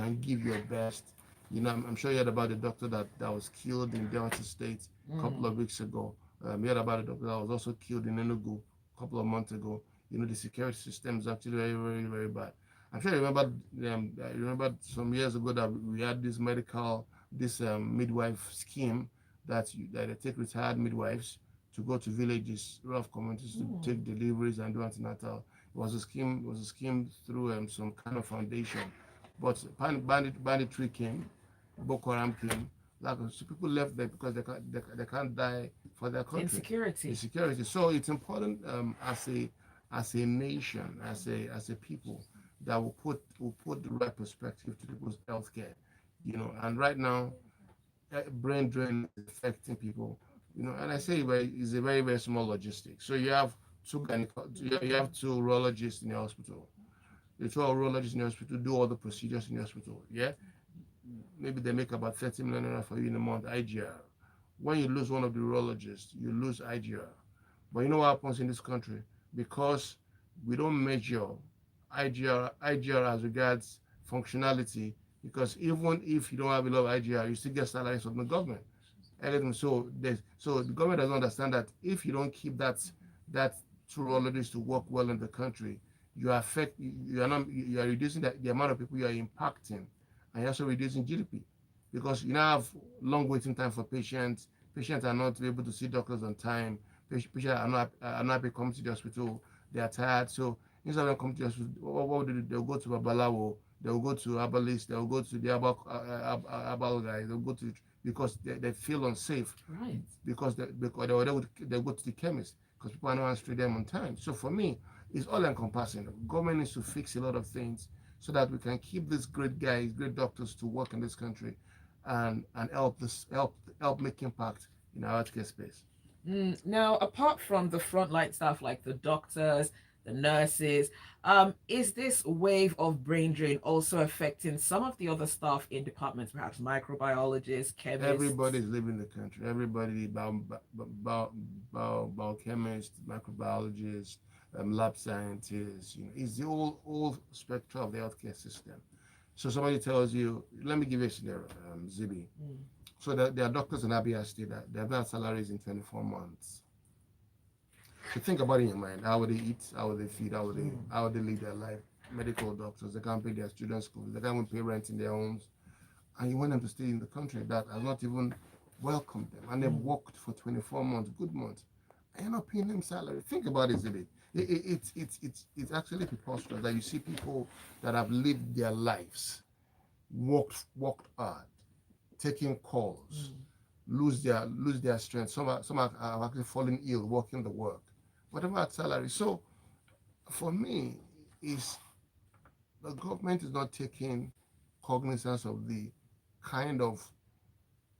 and give your best. You know, I'm sure you heard about the doctor that was killed in Delta State a couple of weeks ago. You heard about the doctor that was also killed in Enugu a couple of months ago. You know, the security system is actually very, very, very bad. I'm sure you remember some years ago that we had this midwife scheme that they take retired midwives to go to villages, rural communities to take deliveries and do antenatal. It was a scheme through some kind of foundation, but banditry came, Boko Haram came. Like, so people left there because they can't die for their country. Insecurity. So it's important as a nation, as a people, that will put the right perspective to people's healthcare. You know, and right now, brain drain is affecting people. You know, and I say it's a very, very small logistic. So you have two urologists in the hospital. The two urologists in the hospital do all the procedures in the hospital. Yeah, maybe they make about 30 million naira for you in a month, IGR. When you lose one of the urologists, you lose IGR. But you know what happens in this country? Because we don't measure IGR as regards functionality, because even if you don't have a lot of IGR, you still get salaries from the government. And so the government doesn't understand that if you don't keep that two urologists to work well in the country, you are reducing the amount of people you are impacting, and you're also reducing GDP, because you now have long waiting time for patients. Patients are not able to see doctors on time. Patients are not able to come to the hospital. They are tired. So instead of them coming to the hospital, what do they do? They'll go to Babalawo, they'll go to Herbalist, they'll go to the Herbal guys, they'll go to, because they feel unsafe. Right. Because they go to the chemist because people are not answering them on time. So for me, it's all encompassing. The government needs to fix a lot of things so that we can keep these great guys, great doctors to work in this country, and help make impact in our healthcare space. Now, apart from the frontline staff like the doctors, the nurses, is this wave of brain drain also affecting some of the other staff in departments, perhaps microbiologists, chemists? Everybody's leaving the country. Everybody, biochemists, microbiologists, lab scientists. You know, it's the whole spectrum of the healthcare system. So somebody tells you, let me give you a scenario, Zibby. So there are doctors in Abia State that they have not salaries in 24 months. So think about it in your mind. How would they eat? How would they feed? How would they live their life? Medical doctors, they can't pay their students' school. They can't even pay rent in their homes. And you want them to stay in the country that has not even welcomed them. And they've worked for 24 months, good months. And you're not paying them salary. Think about it, Zibby. It's actually preposterous that you see people that have lived their lives, worked hard, taking calls, lose their strength. Some are actually falling ill, working the work. What about salary? So for me, is the government is not taking cognizance of the kind of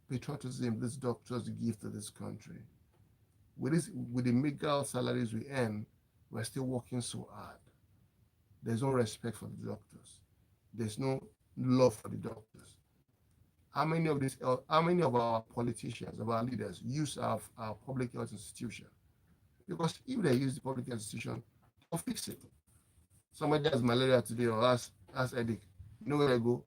patriotism these doctors give to this country. With the meager salaries we earn, we're still working so hard. There's no respect for the doctors. There's no love for the doctors. How many of our politicians, of our leaders, use our public health institution? Because if they use the public health institution, they'll fix it. Somebody has malaria today or has headache. You know where they go?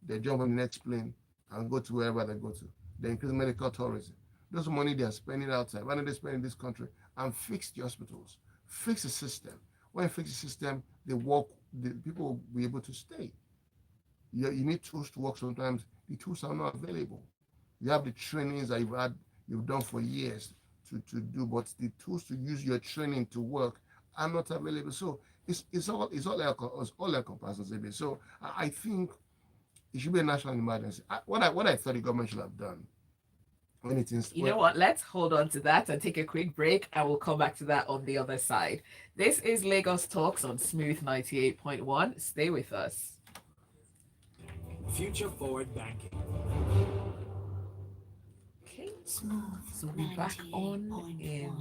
They jump on the next plane and go to wherever they go to. They increase medical tourism. Those money they are spending outside, why don't they spend in this country and fix the hospitals, fix the system? When you fix the system, the people will be able to stay. You need tools to work sometimes. The tools are not available. You have the trainings that you've done for years to do, but the tools to use your training to work are not available. So it's all encompassing. So I think it should be a national emergency. What I thought the government should have done when it is. You know what? Let's hold on to that and take a quick break, and we'll come back to that on the other side. This is Lagos Talks on Smooth 98.1. Stay with us. Future Forward Banking. Okay, so we'll be back on in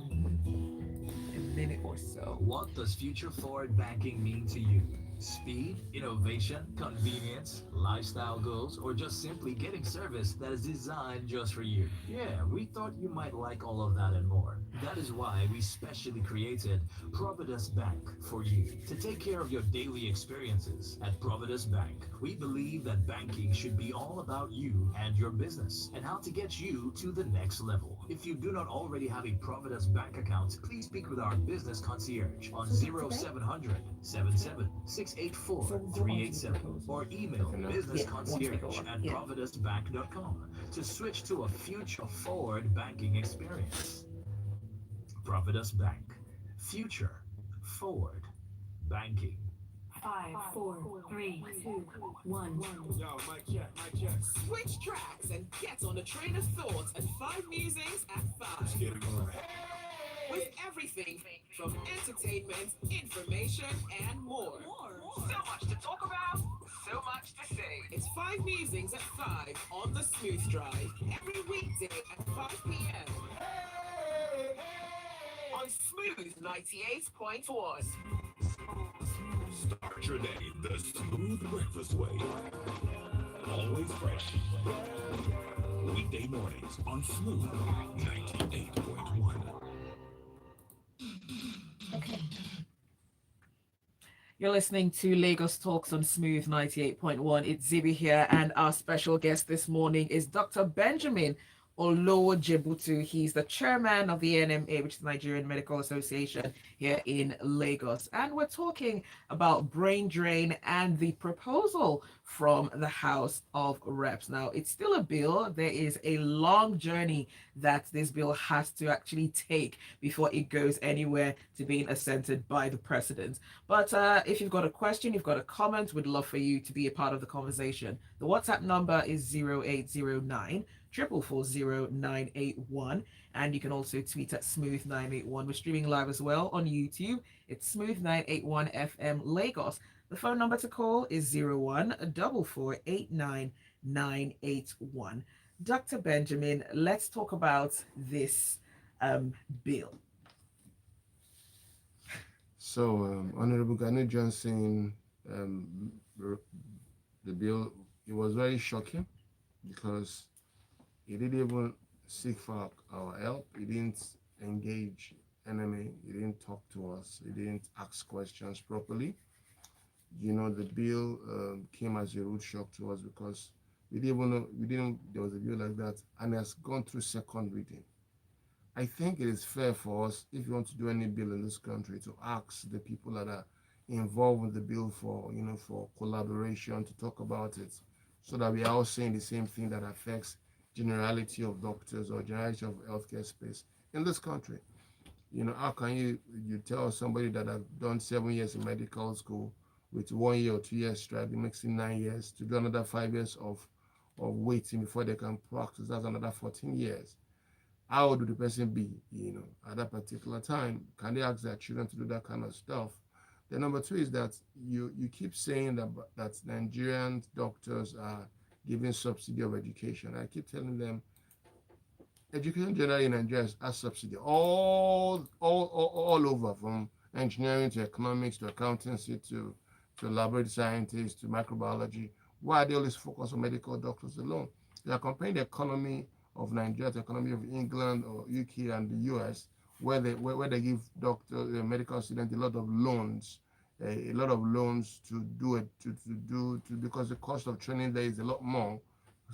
a minute or so. What does Future Forward Banking mean to you? Speed, innovation, convenience, lifestyle goals, or just simply getting service that is designed just for you. Yeah, we thought you might like all of that and more. That is why we specially created Providus Bank for you to take care of your daily experiences. At Providus Bank, we believe that banking should be all about you and your business and how to get you to the next level. If you do not already have a Providus Bank account, please speak with our business concierge on So Dr. Ben? 0700 77 684 So what was the 387 proposal? or email Okay, now. Yeah, one to make it businessconcierge one. at Yeah. providusbank.com to switch to a future forward banking experience. Providus Bank. Future forward banking. Five, four, three, two, one. Yo, mic check, mic check. Switch tracks and get on the train of thought at five musings at Let's five. get it on. With everything from entertainment, information, and more. So much to talk about, so much to say. It's five musings at five on the Smooth Drive every weekday at 5 p.m. on Smooth 98.1. Start your day the smooth breakfast way. Always fresh. Weekday mornings on Smooth 98.1. You're listening to Lagos Talks on Smooth 98.1. It's Zibby here, and our special guest this morning is Dr. Benjamin Olowojebutu. He's the chairman of the NMA, which is the Nigerian Medical Association here in Lagos. And we're talking about brain drain and the proposal from the House of Reps. Now, it's still a bill. There is a long journey that this bill has to actually take before it goes anywhere to being assented by the president. But if you've got a question, you've got a comment, we'd love for you to be a part of the conversation. The WhatsApp number is 0809 440 and you can also tweet at Smooth981. We're streaming live as well on YouTube. It's Smooth981 FM Lagos. The phone number to call is 01 Dr. Benjamin, let's talk about this bill. So, Honorable Gani Johnson, the bill, it was very shocking because he didn't even seek for our help. He didn't engage enemy. He didn't talk to us. He didn't ask questions properly. You know, the bill came as a rude shock to us because we didn't even know, there was a bill like that, and it has gone through second reading. I think it is fair for us, if you want to do any bill in this country, to ask the people that are involved with the bill for, for collaboration, to talk about it, so that we are all saying the same thing that affects generality of doctors or generality of healthcare space in this country. How can you tell somebody that have done 7 years in medical school with 1 year or 2 years strike, it makes it 9 years, to do another 5 years of waiting before they can practice? That's another 14 years. How old would the person be, at that particular time? Can they ask their children to do that kind of stuff? The number two is that you keep saying that Nigerian doctors are giving subsidy of education. I keep telling them, education generally in Nigeria has subsidy all over, from engineering to economics to accountancy to laboratory scientists to microbiology. Why are they always focused on medical doctors alone? They are comparing the economy of Nigeria to the economy of England or UK and the US, where they give medical students a lot of loans, to do it because the cost of training there is a lot more,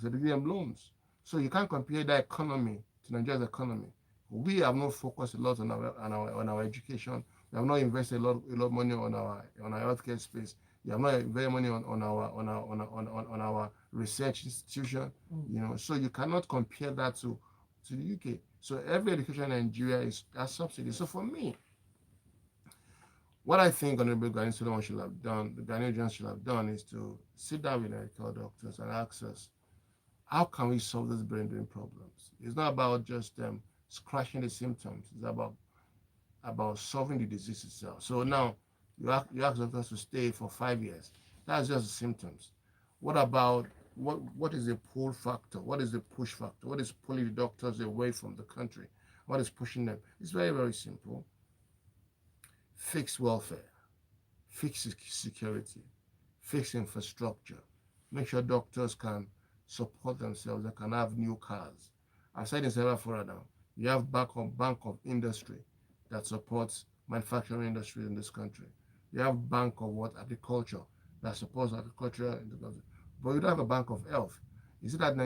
so they give them loans. So you can't compare that economy to Nigeria's economy. We have not focused a lot on our education. We have not invested a lot of money on our healthcare space. We have not invested money on our research institution. So you cannot compare that to the UK. So every education in Nigeria is a subsidy. So for me, what I think Honorable Gani Solomon should have done, the Ghanaians should have done, is to sit down with medical doctors and ask us, how can we solve these brain drain problems? It's not about just scratching the symptoms. It's about solving the disease itself. So now you ask doctors to stay for 5 years. That's just the symptoms. What about what is the pull factor? What is the push factor? What is pulling the doctors away from the country? What is pushing them? It's very, very simple. Fixed welfare. fix security, fix infrastructure, make sure doctors can support themselves, they can have new cars. I've said in several fora now, you have bank of industry that supports manufacturing industry in this country. You have bank of what agriculture that supports agriculture in the country. But you don't have a bank of health. Is it that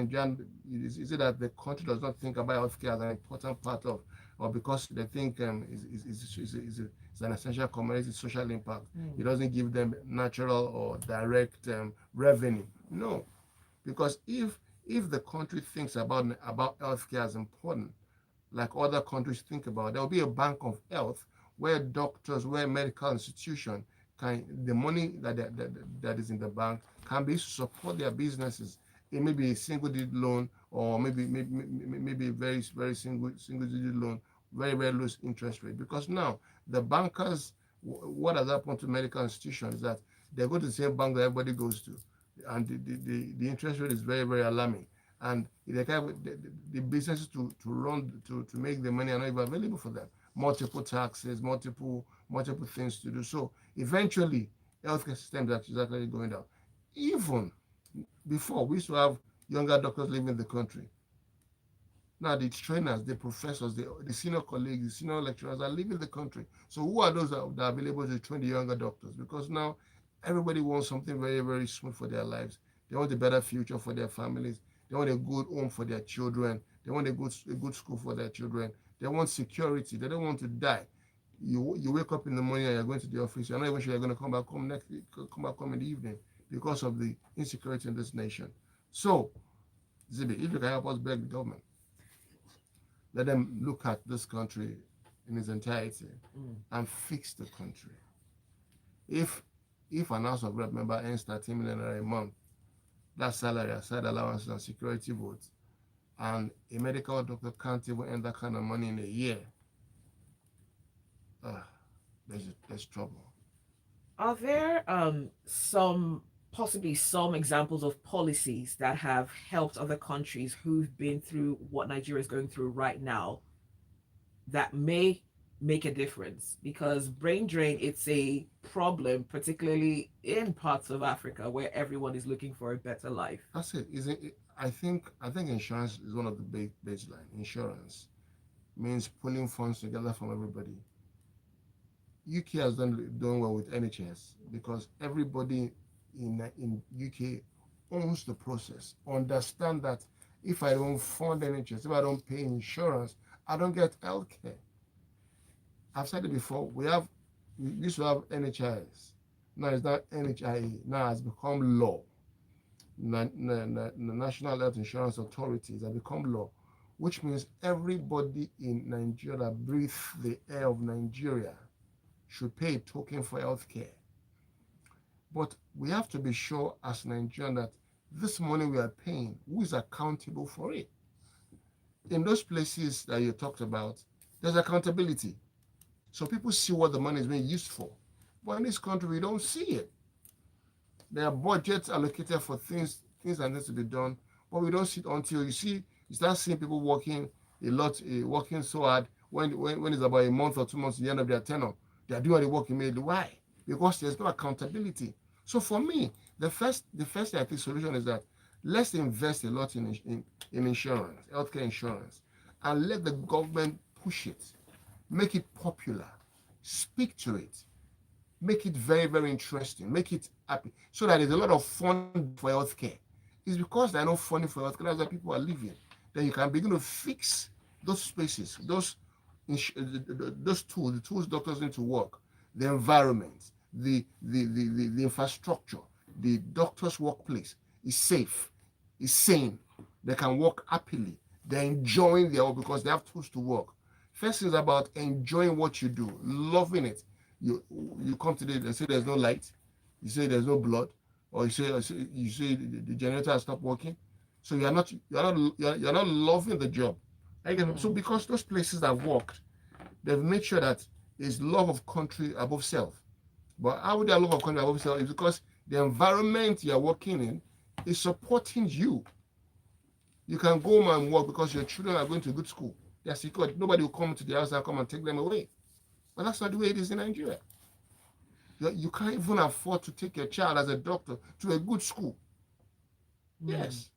is it that the country does not think about healthcare as an important part of, or because they think it's an essential commodity social impact? It doesn't give them natural or direct revenue. No, because if the country thinks about healthcare as important, like other countries think about, there will be a bank of health where doctors, where medical institution can, the money that is in the bank can be used to support their businesses. It may be a single digit loan, or maybe a very single digit loan, very low interest rate. Because now the bankers, what has happened to medical institutions is that they go to the same bank that everybody goes to, and the interest rate is very alarming. And the businesses to run to make the money are not even available for them. Multiple taxes, multiple things to do. So eventually, healthcare system is actually going down. Even before, we used to have younger doctors living in the country. Now the trainers, the professors, the senior colleagues, the senior lecturers are leaving the country. So who are those that are available to train the younger doctors? Because now everybody wants something very smooth for their lives. They want a better future for their families. They want a good home for their children. They want a good school for their children. They want security. They don't want to die. You wake up in the morning and you're going to the office. You're not even sure you're going to come back home in the evening because of the insecurity in this nation. So, Zibby, if you can help us beg the government, let them look at this country in its entirety and fix the country. If an House of Rep member earns 13 million a month, that salary, aside allowances and security votes, and a medical doctor can't even earn that kind of money in a year, there's trouble. Are there possibly some examples of policies that have helped other countries who've been through what Nigeria is going through right now that may make a difference? Because brain drain, it's a problem, particularly in parts of Africa where everyone is looking for a better life. That's it. I think insurance is one of the big baseline. Insurance means pulling funds together from everybody. UK has done well with NHS because everybody in UK owns the process. Understand that if I don't fund NHS, if I don't pay insurance, I don't get healthcare. I've said it before. We used to have NHIS. Now it's not NHIE. Now it's become law. The National Health Insurance Authorities have become law, which means everybody in Nigeria that breathes the air of Nigeria should pay a token for healthcare. But we have to be sure as Nigerians that this money we are paying, who is accountable for it? In those places that you talked about, there's accountability. So people see what the money is being used for. But in this country, we don't see it. There are budgets allocated for things that need to be done, but we don't see it until you start seeing people working a lot, working so hard when it's about a month or 2 months at the end of their tenure. They are doing the work immediately. Why? Because there's no accountability. So for me, the first thing I think solution is that let's invest a lot in insurance, healthcare insurance, and let the government push it, make it popular, speak to it, make it very interesting, make it happy, so that there's a lot of funding for healthcare. It's because there are no funding for healthcare that's why people are leaving. Then you can begin to fix those spaces, those tools, the tools doctors need to work, the environment, the infrastructure, the doctor's workplace is safe, is sane. They can work happily. They're enjoying their work because they have tools to work. First is about enjoying what you do, loving it. You come today and say there's no light, you say there's no blood, or you say the generator has stopped working. So you're not loving the job. So because those places that worked, they've made sure that there's love of country above self. But how would there love of country above self? Is because the environment you're working in is supporting you. You can go home and work because your children are going to good school. They're secure. Nobody will come to the house and come and take them away. But that's not the way it is in Nigeria. You can't even afford to take your child as a doctor to a good school. Yes.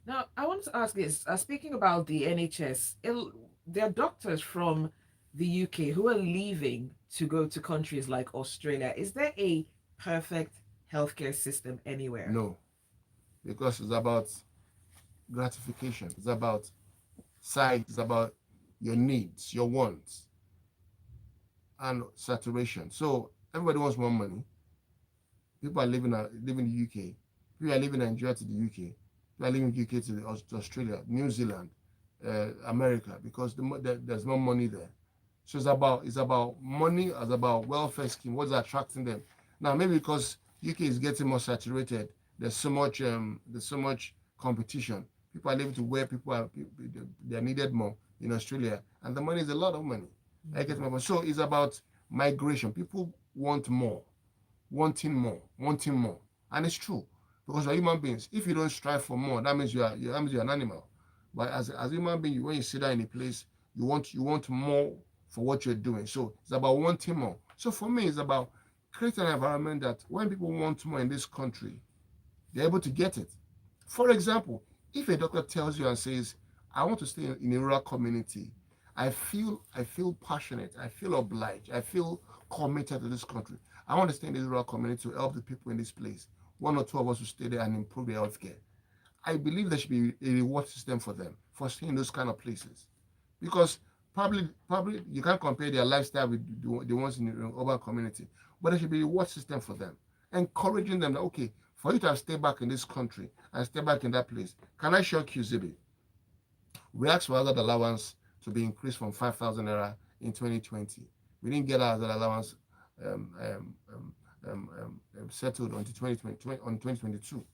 Now, I want to ask this. Speaking about the NHS, there are doctors from the UK who are leaving to go to countries like Australia. Is there a perfect healthcare system anywhere? No, because it's about gratification. It's about size. It's about your needs, your wants, and saturation. So everybody wants more money. People are living in the UK. People are leaving Nigeria to the UK. People are leaving UK to Australia, New Zealand, America, because there's more money there. So it's about money, it's about welfare scheme. What's attracting them? Now maybe because UK is getting more saturated, there's so much competition. People are living to where they're needed more in Australia, and the money is a lot of money. I get my point. So it's about migration. People want more, wanting more, and it's true because we're human beings. If you don't strive for more, that means you're an animal. But as a human being, when you sit down in a place, you want more for what you're doing. So it's about wanting more. So for me, it's about creating an environment that when people want more in this country, they're able to get it. For example, if a doctor tells you and says, I want to stay in a rural community, I feel passionate, I feel obliged, I feel committed to this country. I want to stay in this rural community to help the people in this place. One or two of us will stay there and improve their healthcare. I believe there should be a reward system for them for staying in those kind of places. Because probably you can't compare their lifestyle with the ones in the urban community. But there should be a reward system for them, encouraging them that okay, for you to have stayed back in this country and stay back in that place. Can I shock you, Zibby? We asked for hazard allowance to be increased from 5,000 naira in 2020. We didn't get our hazard allowance um, um, settled until 2022,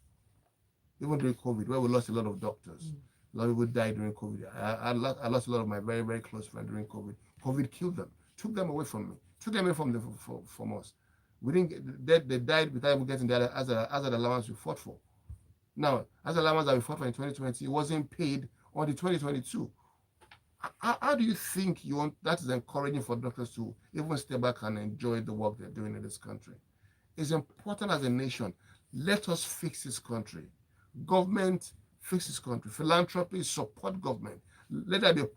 even during COVID, where we lost a lot of doctors. A lot of people died during COVID. I lost a lot of my very, very close friends during COVID. COVID killed them, took them away from me, took them away from us. We didn't get, they died without even getting the hazard allowance we fought for. Now, hazard allowance that we fought for in 2020, it wasn't paid until 2022. How do you think that is encouraging for doctors to even stay back and enjoy the work they're doing in this country? It's important as a nation. Let us fix this country. Government fix this country. Philanthropy support government. Let there be a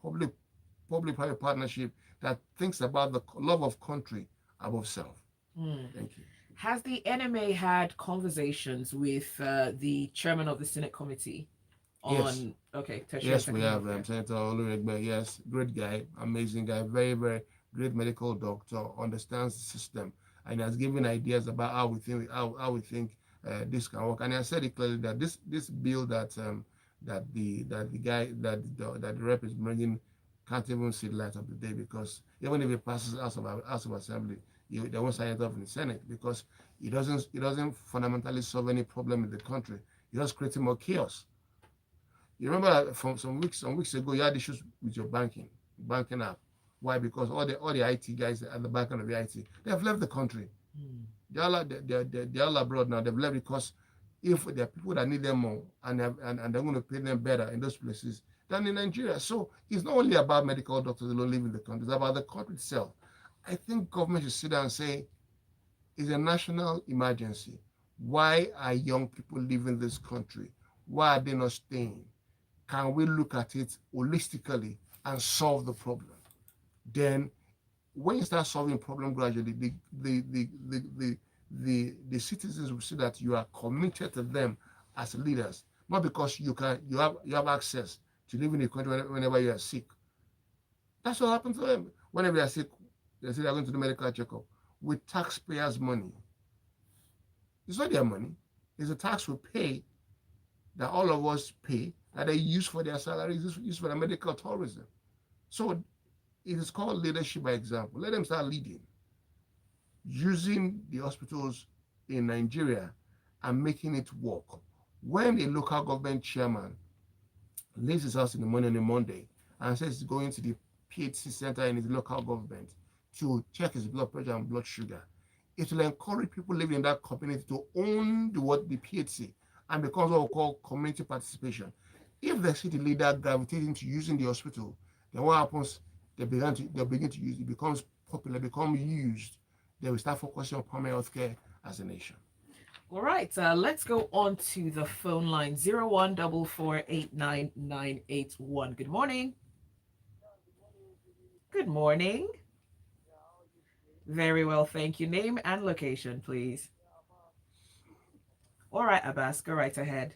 public-private partnership that thinks about the love of country above self. Thank you. Has the NMA had conversations with the chairman of the Senate committee on Yes. Okay, Yes, we have Senator Oluwatosin. Yes, great guy, amazing guy, very, very great medical doctor, understands the system, and has given ideas about how we think this can work. And I said it clearly that this bill that the rep is bringing can't even see the light of the day, because even if it passes House of Assembly, they won't sign it off in the Senate, because it doesn't fundamentally solve any problem in the country. It just creates more chaos. You remember from some weeks ago, you had issues with your banking app. Why? Because all the IT guys at the back end of the IT, they have left the country. They're all abroad now. They've left because if there are people that need them more and they're going to pay them better in those places than in Nigeria. So it's not only about medical doctors who don't live in the country, it's about the country itself. I think government should sit down and say, it's a national emergency. Why are young people leaving this country? Why are they not staying? Can we look at it holistically and solve the problem? Then, when you start solving problem gradually, the citizens will see that you are committed to them as leaders, not because you have access to live in the country whenever you are sick. That's what happened to them. Whenever they are sick, they say they're going to do medical checkup with taxpayers' money. It's not their money. It's a tax we pay, that all of us pay, that they use for their salaries, use for their medical tourism. So it is called leadership by example. Let them start leading, using the hospitals in Nigeria and making it work. When a local government chairman leaves his house in the morning on a Monday and says he's going to the PHC center in his local government to check his blood pressure and blood sugar, it will encourage people living in that community to own the PHC and becomes what we call community participation. If the city leader gravitating to using the hospital, then what happens? They begin to use it, becomes popular, becomes used. then we start focusing on primary healthcare as a nation. All right, let's go on to the phone line 0144899981. Good morning. Good morning. Very well, thank you. Name and location, please. All right, Abbas, go right ahead.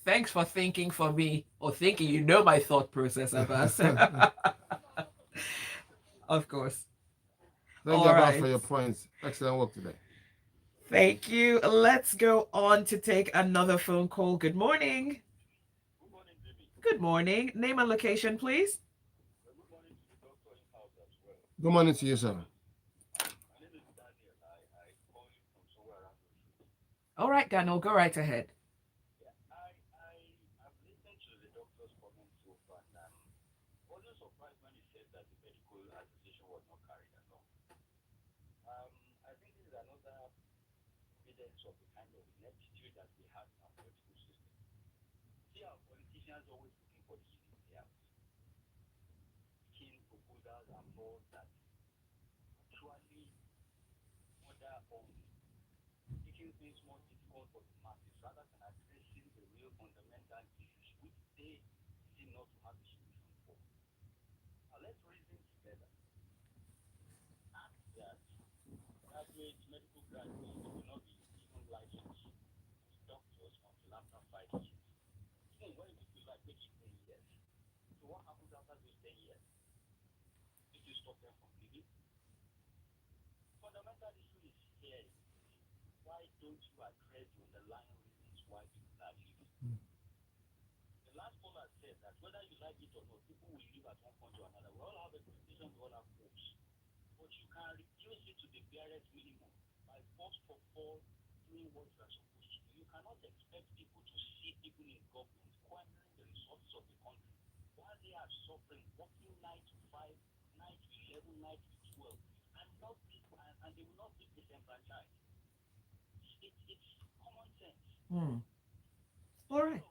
Thanks for thinking for me, or thinking you know my thought process, Abbas. Of course. Thank you, All Abbas, for right. your points. Excellent work today. Thank you. Let's go on to take another phone call. Good morning. Good morning. Name and location, please. Good morning to you, sir. All right, Daniel, go right ahead. Hmm. All right.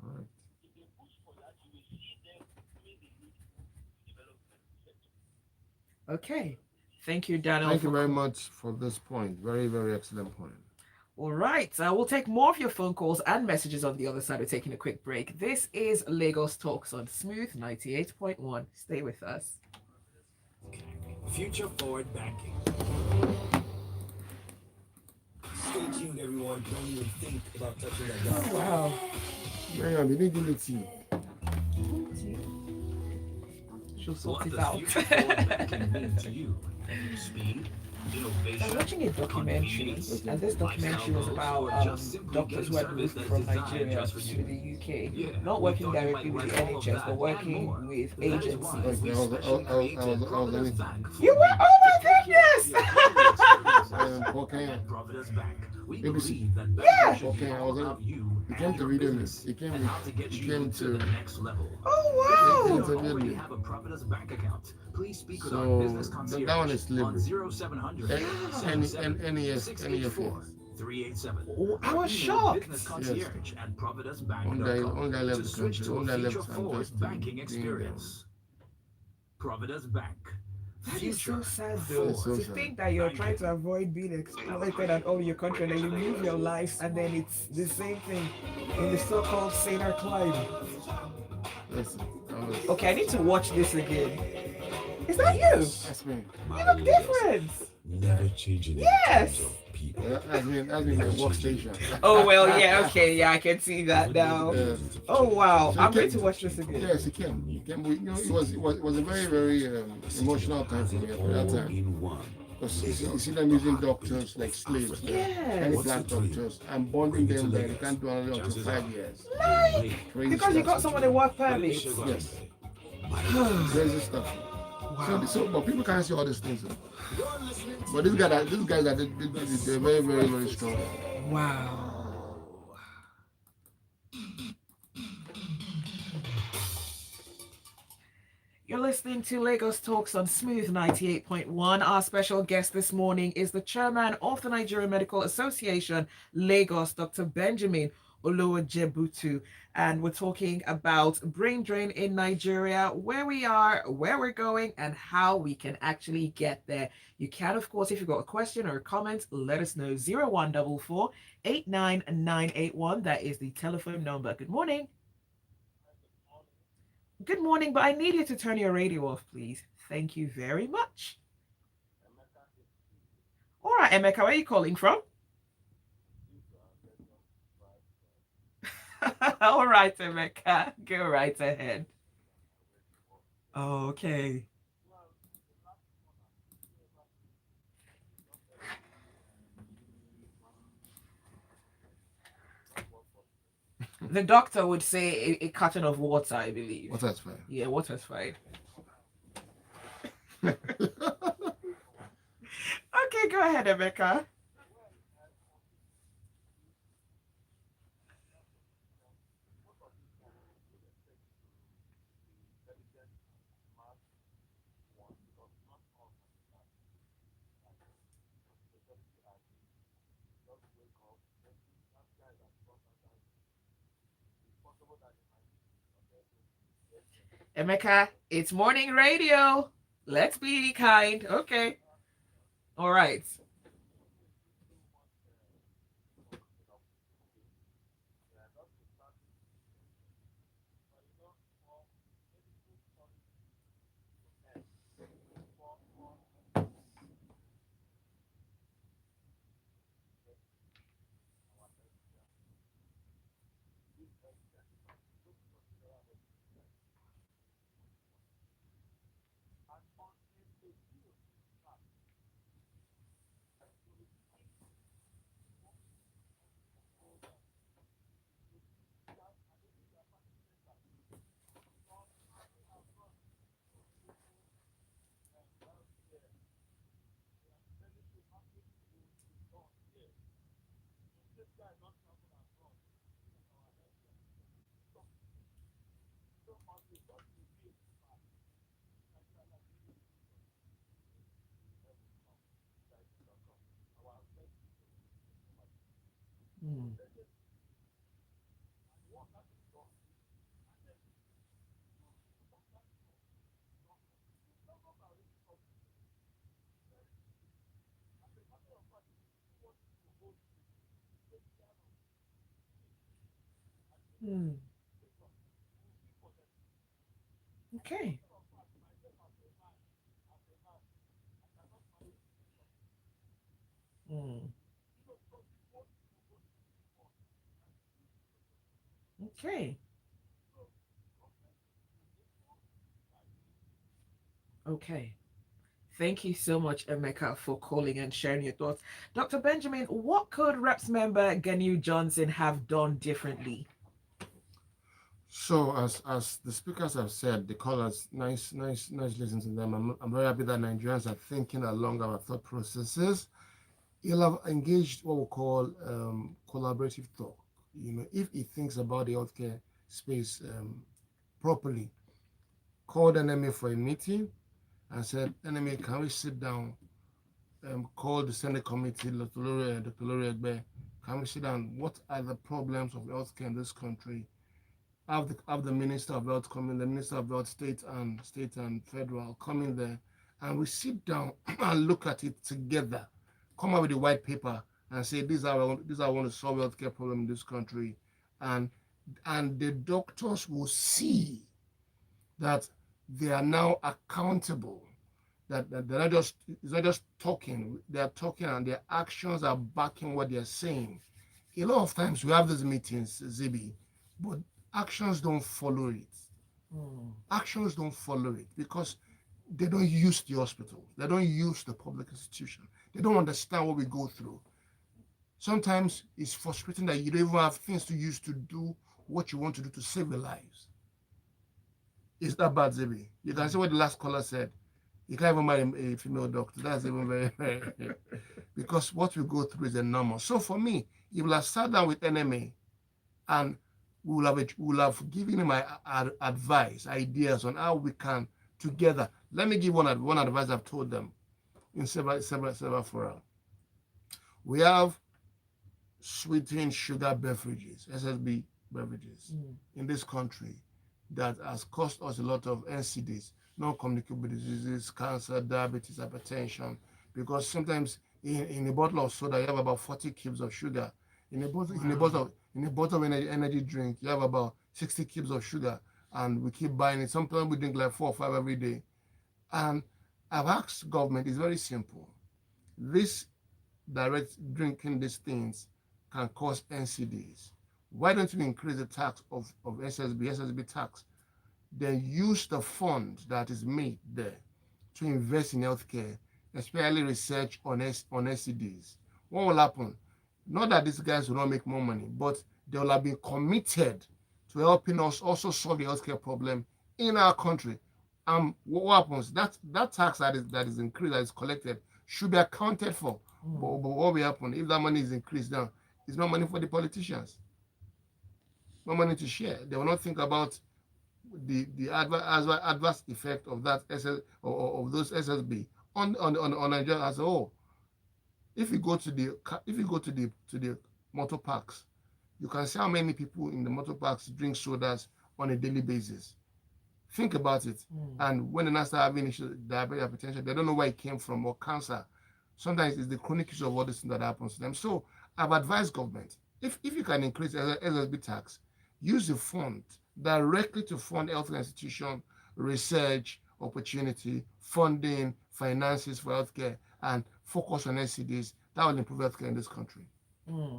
Correct. Okay. Thank you, Daniel, Thank you for very much for this point. Very, very excellent point. All right, we'll take more of your phone calls and messages on the other side. We're taking a quick break. This is Lagos Talks on Smooth 98.1. Stay with us. Future forward banking. Stay tuned, everyone. Don't even think about touching that dial. Wow. Yeah, they didn't give it to you. She'll sort What it does out. future forward banking mean to you? Speed, I was innovation, watching a documentary, convenience, and this documentary was lifestyle goals, about or just simply doctors getting who had service moved that is from designed Nigeria just for to you. the UK, Yeah, not we working thought you directly might with like the all of NHS, that but and working more. with That is why agencies. we I was- specially I was- created I was Providence anything. Bank for You were? Oh my to take care of goodness! your daily experiences. Okay. At Providence Bank, we ABC. believe that Yeah. banking should be Okay, I all was in- about you He and came to your video me. business He came and with- how to get he you came to to- the next level. Oh If wow! you It's a don't video. already have a Providence Bank account, please speak with our So business that concierge one is on Libby. 0700 NES 684 387. Oh, I Or was email shocked. business concierge at One providencebank.com guy left to the switch country. to One a guy left. future I'm forward just banking being experience. Providence Bank. That is so Future sad though. It's so To sad. think that you're trying to avoid being exploited and all your country, and then you move your life, and then it's the same thing in the so-called saner climb. Listen, Okay, I need to watch this again. Is that you? That's me. You look different. Never changing Yes. people. That's me my workstation. Oh well, yeah, okay, yeah, I can see that now. Yes. Oh wow, So I'm he going came- to watch this again. Yes, he came. He came. You know, it was a very emotional time for me at that time. In one. Because you see them using doctors like slaves, any Yes. black doctors, and bonding them that they can't do another until 5 years. Crazy Because you stuff. got someone a work permit. Yes. Crazy stuff. So, but people can't see all these things. But these guys are they're very, very, very strong. Wow. You're listening to Lagos Talks on Smooth 98.1. Our special guest this morning is the chairman of the Nigerian Medical Association, Lagos, Dr. Benjamin Olowojebutu. And we're talking about brain drain in Nigeria, where we are, where we're going, and how we can actually get there. You can, of course, if you've got a question or a comment, let us know. 0144 89981. That is the telephone number. Good morning. Good morning, but I need you to turn your radio off, please. Thank you very much. All right, Emeka, where are you calling from? All right, Emeka, go right ahead. Okay. The doctor would say a carton of water, I believe. Water's fine. Yeah, water's fine. Okay, go ahead, Emeka. Emeka, it's morning radio. Let's be kind. Okay. All right. Hmm. Hmm. Okay. Hmm. Okay. Okay. Thank you so much, Emeka, for calling and sharing your thoughts. Dr. Benjamin, what could Reps member Ganu Johnson have done differently? So as the speakers have said, the callers, nice listening to them. I'm very happy that Nigerians are thinking along our thought processes. He'll have engaged what we call collaborative talk. If he thinks about the healthcare space properly, called NMA for a meeting and said, NMA, can we sit down? Call the Senate committee, Dr. Lori Egbe, can we sit down? What are the problems of healthcare in this country? Have the Minister of Health coming, the Minister of Health, state and federal coming there, and we sit down and look at it together, come up with a white paper, and say this is how I want to solve healthcare problem in this country, and the doctors will see that they are now accountable. That they're not just it's not just talking, they are talking and their actions are backing what they're saying. A lot of times we have these meetings, Zibby, but actions don't follow it. Hmm. Actions don't follow it because they don't use the hospital, they don't use the public institution, they don't understand what we go through. Sometimes it's frustrating that you don't even have things to use to do what you want to do to save your lives. It's that bad, Zibby. You can see what the last caller said. You can't even marry a female doctor. That's even very because what we go through is enormous. So for me, you will have sat down with NMA and we will have given him advice, ideas on how we can together. Let me give one advice I've told them in several fora. We have sweetened sugar beverages, SSB beverages, in this country that has cost us a lot of NCDs, non-communicable diseases, cancer, diabetes, hypertension, because sometimes in a bottle of soda you have about 40 cubes of sugar. In a bottle of energy drink you have about 60 cubes of sugar, and we keep buying it. Sometimes we drink like 4 or 5 every day. And I've asked government, it's very simple. This direct drinking these things can cause NCDs. Why don't we increase the tax of SSB tax, then use the fund that is made there to invest in healthcare, especially research on SCDs? What will happen? Not that these guys will not make more money, but they will have been committed to helping us also solve the healthcare problem in our country. What happens? That tax that is increased, that is collected, should be accounted for. But what will happen if that money is increased now? It's not money for the politicians, no money to share. They will not think about the adverse effect of that or of those SSB on Nigeria as a whole. If you go to the motor parks, you can see how many people in the motor parks drink sodas on a daily basis. Think about it. And when they now start having issues, diabetes, hypertension, they don't know where it came from, or cancer. Sometimes it's the chronic issue of all this thing that happens to them. So I've advised government, if you can increase SSB tax, use the fund directly to fund health institution, research, opportunity, funding, finances for healthcare, and focus on SCDs. That will improve healthcare in this country. Hmm.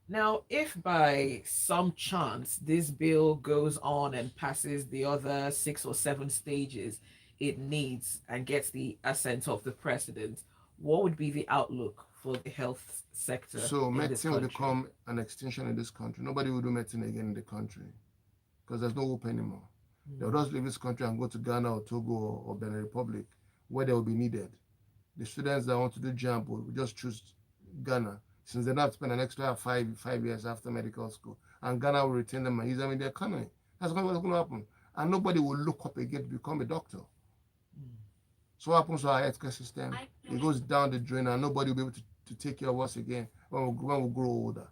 Now, if by some chance this bill goes on and passes the other 6 or 7 stages it needs and gets the assent of the president, what would be the outlook for the health sector So in this medicine will country? become an extinction in this country. Nobody will do medicine again in the country because there's no hope anymore. They'll just leave this country and go to Ghana or Togo or Benin Republic, where they will be needed. The students that want to do JAMB will just choose Ghana, since they don't have to spend an extra five years after medical school. And Ghana will retain them and use them in the economy. That's what's going to happen. And nobody will look up again to become a doctor. So what happens to our healthcare system? It goes down the drain and nobody will be able to take care of us again when we grow older.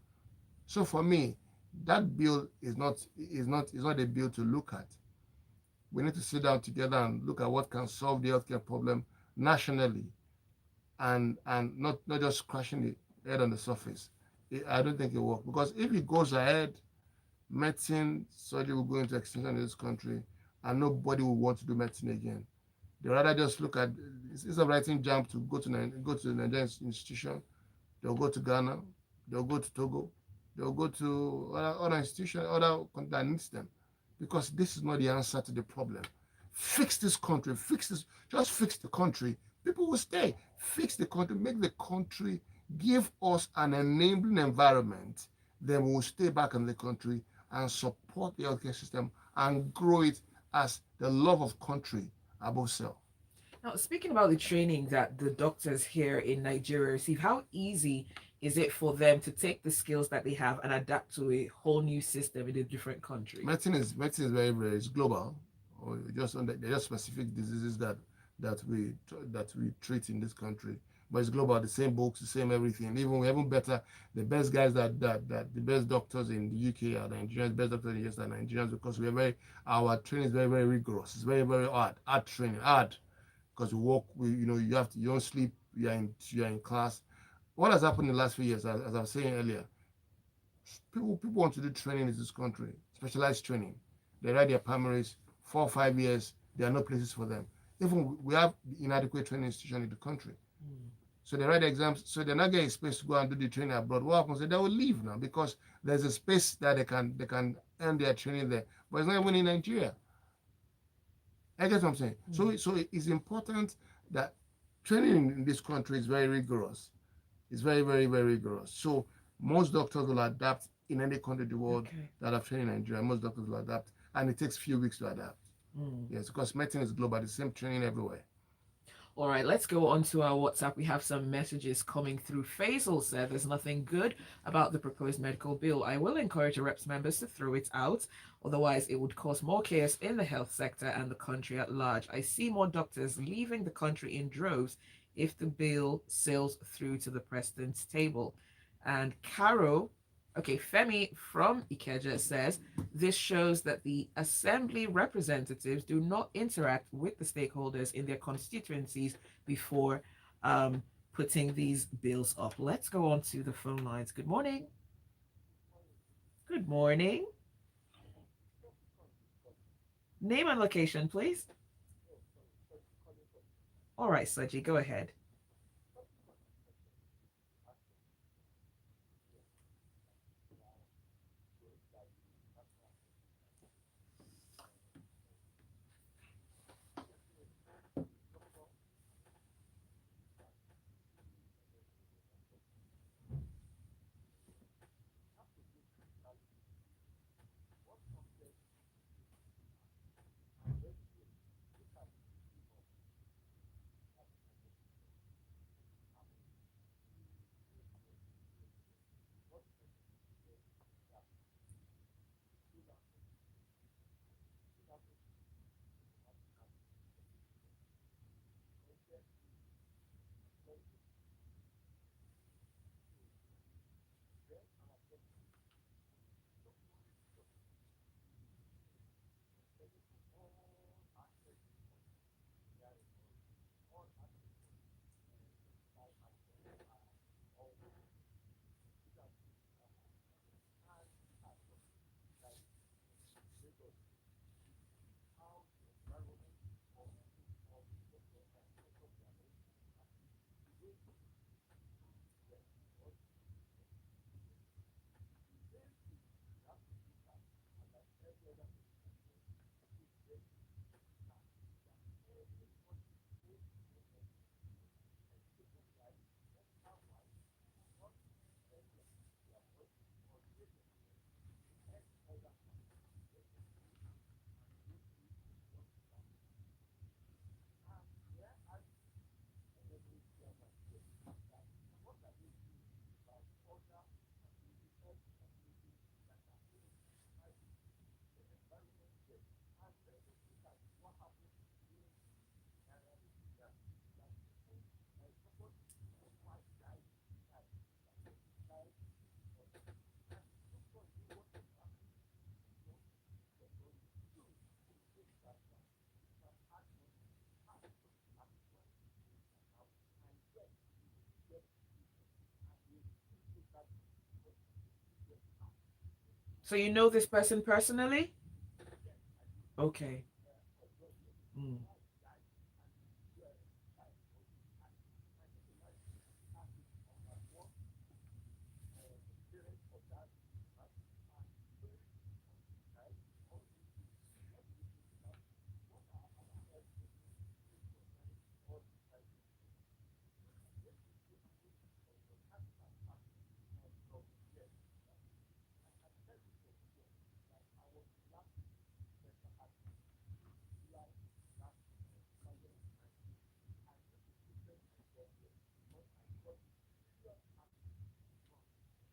So for me, that bill is not a bill to look at. We need to sit down together and look at what can solve the healthcare problem nationally, and not just crashing the head on the surface. I don't think it will work, because if it goes ahead medicine surgery will go into extinction in this country, and nobody will want to do medicine again. They rather just look at, instead of writing jump to go to the Nigerian institution, they'll go to Ghana, they'll go to Togo, they'll go to other institutions, other countries that needs them, because this is not the answer to the problem. Fix this country, just fix the country. People will stay. Fix the country, make the country, give us an enabling environment. Then we will stay back in the country and support the healthcare system and grow it as the love of country above self. Now, speaking about the training that the doctors here in Nigeria receive, how easy is it for them to take the skills that they have and adapt to a whole new system in a different country? Medicine is very it's global. Or just there are specific diseases that we treat in this country, but it's global. The same books, the same everything. Even better, the best guys that the best doctors in the UK are Nigerians. Best doctors in the US are Nigerians, because our training is very rigorous. It's very hard training, hard, because we work. You don't sleep. You are in class. What has happened in the last few years, as I was saying earlier, people want to do training in this country, specialized training. They write their primaries 4 or 5 years. There are no places for them. Even we have inadequate training institution in the country. So they write the exams, so they're not getting space to go and do the training abroad. What happens? They will leave now, because there's a space that they can earn their training there, but it's not even in Nigeria. I get what I'm saying. So it's important that training in this country is very rigorous. It's very rigorous. So most doctors will adapt in any country in the world that have trained in Nigeria. Most doctors will adapt, and it takes few weeks to adapt. Yes, because medicine is global, the same training everywhere. All right, let's go on to our WhatsApp. We have some messages coming through. Faisal said there's nothing good about the proposed medical bill. I will encourage the reps members to throw it out. Otherwise, it would cause more chaos in the health sector and the country at large. I see more doctors leaving the country in droves if the bill sails through to the president's table. And Femi from Ikeja says this shows that the assembly representatives do not interact with the stakeholders in their constituencies before putting these bills up. Let's go on to the phone lines. Good morning. Good morning. Name and location, please. All right, Saji, go ahead. So you know this person personally? Okay. Mm.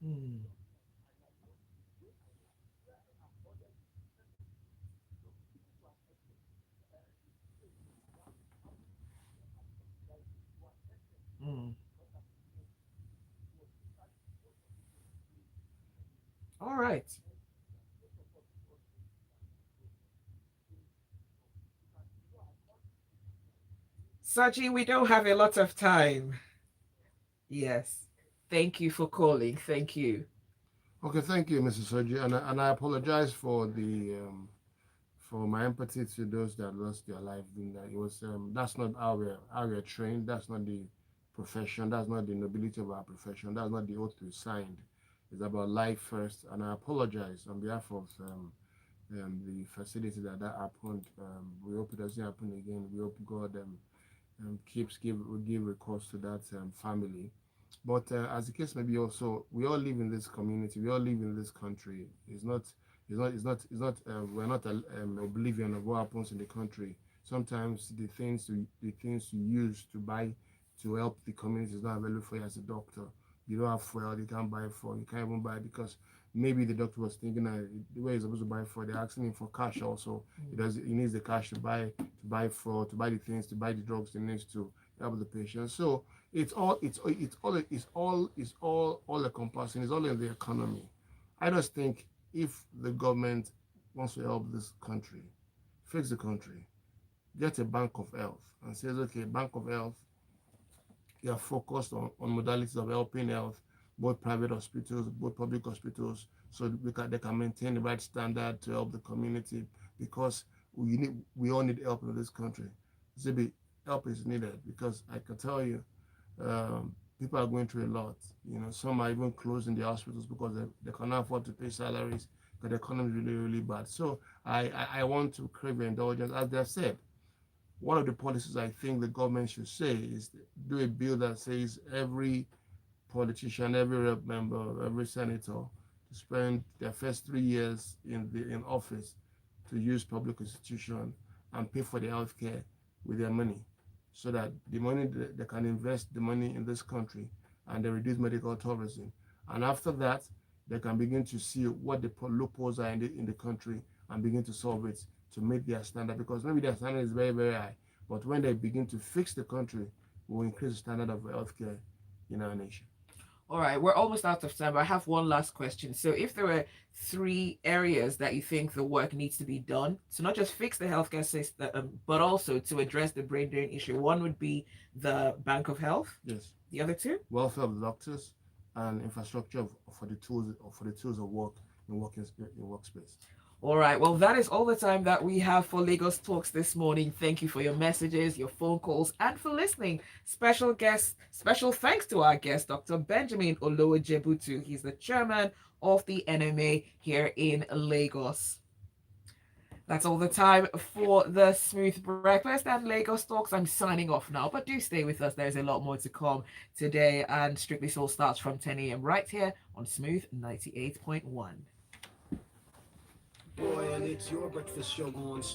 Mm. Mm. All right. Saji, we don't have a lot of time. Yes. Thank you for calling. Thank you. Okay, thank you, Mrs. Soji, and I apologize for my empathy to those that lost their life doing that. It was that's not how we're trained. That's not the profession. That's not the nobility of our profession. That's not the oath we signed. It's about life first, and I apologize on behalf of the facility that happened. We hope it doesn't happen again. We hope God keeps give recourse to that family. But as the case may be, also we all live in this community. We all live in this country. We're not oblivion of what happens in the country. Sometimes the things you use to buy to help the community is not available for you as a doctor. You don't have fuel. You can't buy fuel. You can't even buy because maybe the doctor was thinking that the way he's supposed to buy fuel, they're asking him for cash also. He needs the cash to buy fuel, to buy the things, to buy the drugs he needs to help the patient. So it's all encompassing. It's all in the economy. I just think if the government wants to help this country, fix the country, get a bank of health and says, okay, bank of health, you are focused on modalities of helping health, both private hospitals, both public hospitals, so they can maintain the right standard to help the community because we all need help in this country. Zibby, help is needed because I can tell you, people are going through a lot. Some are even closing the hospitals because they cannot afford to pay salaries because the economy is really, really bad. So I want to crave your indulgence. As they have said, one of the policies I think the government should say is do a bill that says every politician, every rep member, every senator to spend their first 3 years in office to use public institution and pay for the healthcare with their money, so that the money they can invest the money in this country and they reduce medical tourism. And after that, they can begin to see what the loopholes are in the country and begin to solve it to meet their standard because maybe their standard is very, very high. But when they begin to fix the country, will increase the standard of healthcare in our nation. All right, we're almost out of time, but I have one last question. So, if there were three areas that you think the work needs to be done to not just fix the healthcare system, but also to address the brain drain issue, one would be the Bank of Health. Yes. The other two? Welfare of the doctors and infrastructure for the tools of work in workspace. All right. Well, that is all the time that we have for Lagos Talks this morning. Thank you for your messages, your phone calls, and for listening. Special thanks to our guest, Dr. Benjamin Olowojebutu. He's the chairman of the NMA here in Lagos. That's all the time for the Smooth Breakfast and Lagos Talks. I'm signing off now, but do stay with us. There's a lot more to come today, and Strictly Soul starts from 10 a.m. right here on Smooth 98.1. Boy, and it's your breakfast show on